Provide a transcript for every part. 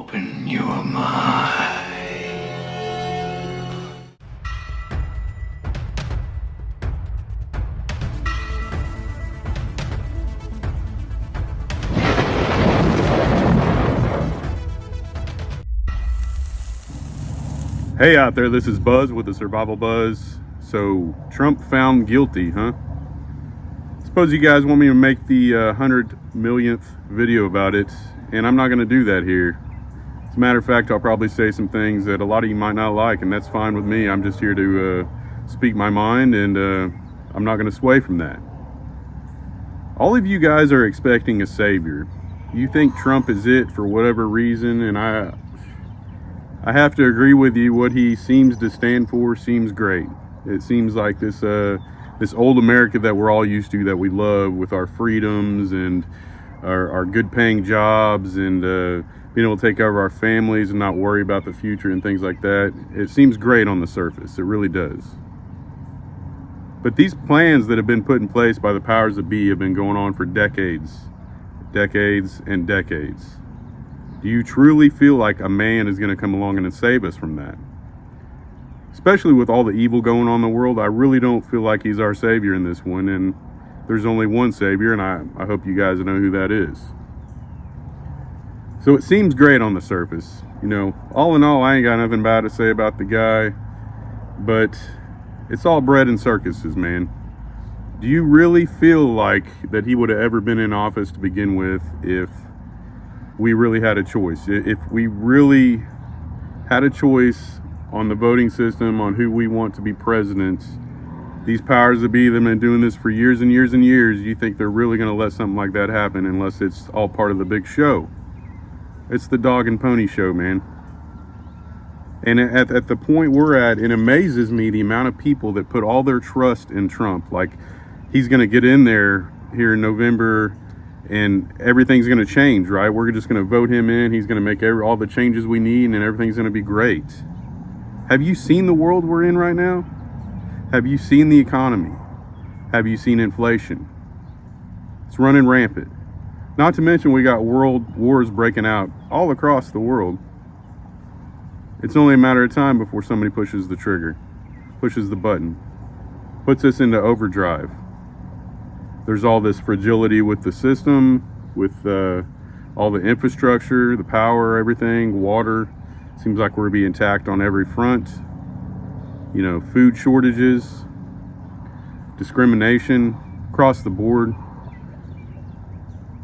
Open your mind. Hey out there, this is Buzz with the Survival Buzz. So, Trump found guilty, huh? Suppose you guys want me to make the 100 millionth video about it, and I'm not going to do that here. As a matter of fact, I'll probably say some things that a lot of you might not like, and that's fine with me. I'm just here to speak my mind, and I'm not going to sway from that. All of you guys are expecting a savior. You think Trump is it for whatever reason, and I have to agree with you. What he seems to stand for seems great. It seems like this old America that we're all used to, that we love, with our freedoms and our good paying jobs and being able to take care of our families and not worry about the future and things like that. It seems great on the surface. It really does. But these plans that have been put in place by the powers that be have been going on for decades and decades. Do you truly feel like a man is going to come along and save us from that? Especially with all the evil going on in the world, I really don't feel like he's our savior in this one. And there's only one savior, and I hope you guys know who that is. So it seems great on the surface. You know, all in all, I ain't got nothing bad to say about the guy. But it's all bread and circuses, man. Do you really feel like that he would have ever been in office to begin with if we really had a choice? If we really had a choice on the voting system, on who we want to be president, these powers that be that have been doing this for years and years and years, you think they're really going to let something like that happen unless it's all part of the big show? It's the dog and pony show, man. And at the point we're at, it amazes me the amount of people that put all their trust in Trump. Like, he's going to get in there here in November and everything's going to change, right? We're just going to vote him in. He's going to make all the changes we need, and everything's going to be great. Have you seen the world we're in right now? Have you seen the economy? Have you seen inflation? It's running rampant. Not to mention we got world wars breaking out all across the world. It's only a matter of time before somebody pushes the trigger, pushes the button, puts us into overdrive. There's all this fragility with the system, with all the infrastructure, the power, everything, water. Seems like we're being attacked on every front. You know, food shortages, discrimination across the board.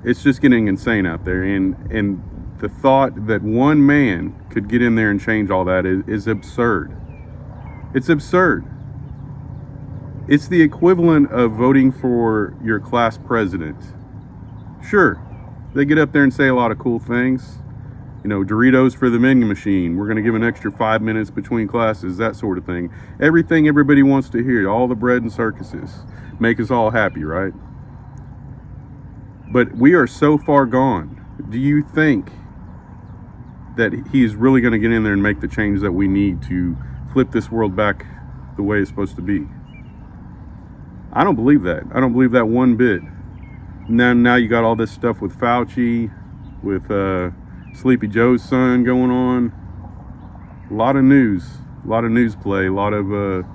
It's just getting insane out there. And the thought that one man could get in there and change all that is absurd. It's absurd. It's the equivalent of voting for your class president. Sure, they get up there and say a lot of cool things. You know, Doritos for the vending machine. We're going to give an extra 5 minutes between classes, that sort of thing. Everything everybody wants to hear, all the bread and circuses. Make us all happy, right? But we are so far gone. Do you think that he is really going to get in there and make the change that we need to flip this world back the way it's supposed to be? I don't believe that. I don't believe that one bit. Now you got all this stuff with Fauci, with Sleepy Joe's son going on. A lot of news play, a lot of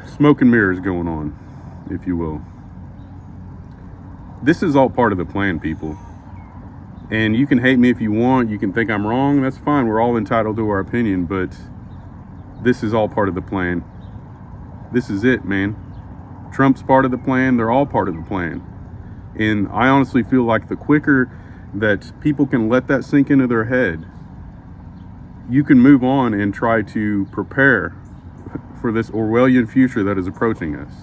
smoke and mirrors going on, if you will. This is all part of the plan, people. And you can hate me if you want. You can think I'm wrong. That's fine. We're all entitled to our opinion, but this is all part of the plan. This is it, man. Trump's part of the plan. They're all part of the plan. And I honestly feel like the quicker that people can let that sink into their head, you can move on and try to prepare for this Orwellian future that is approaching us.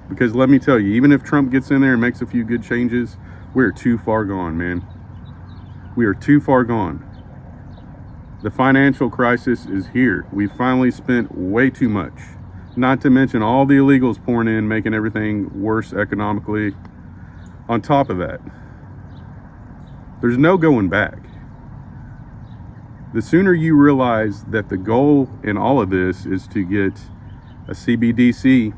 Because let me tell you, even if Trump gets in there and makes a few good changes, we're too far gone, man. We are too far gone. The financial crisis is here. We've finally spent way too much. Not to mention all the illegals pouring in, making everything worse economically. On top of that, there's no going back. The sooner you realize that the goal in all of this is to get a CBDC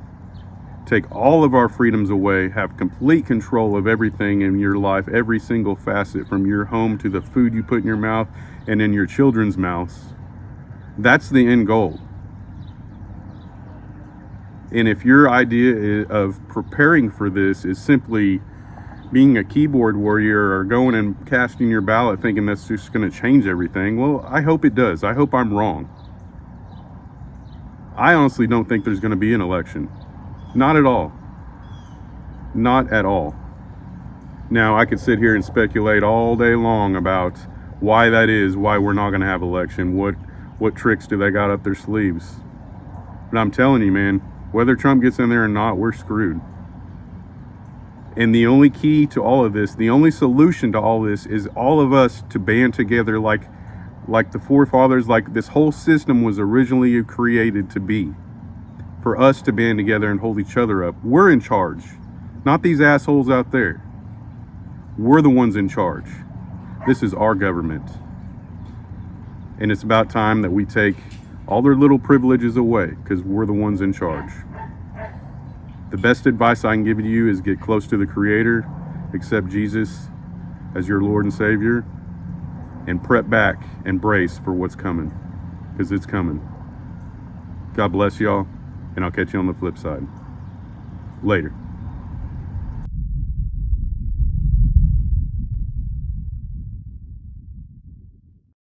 take all of our freedoms away, have complete control of everything in your life, every single facet, from your home to the food you put in your mouth and in your children's mouths. That's the end goal. And if your idea of preparing for this is simply being a keyboard warrior or going and casting your ballot thinking that's just going to change everything, well, I hope it does. I hope I'm wrong. I honestly don't think there's going to be an election. Not at all. Not at all. Now, I could sit here and speculate all day long about why that is, why we're not going to have election, what tricks do they got up their sleeves. But I'm telling you, man, whether Trump gets in there or not, we're screwed. And the only key to all of this, the only solution to all this, is all of us to band together like the forefathers, like this whole system was originally created to be. For us to band together and hold each other up. We're in charge, not these assholes out there. We're the ones in charge. This is our government. And it's about time that we take all their little privileges away, because we're the ones in charge. The best advice I can give to you is get close to the Creator, accept Jesus as your Lord and Savior, and prep back and brace for what's coming, because it's coming. God bless y'all. And I'll catch you on the flip side. Later.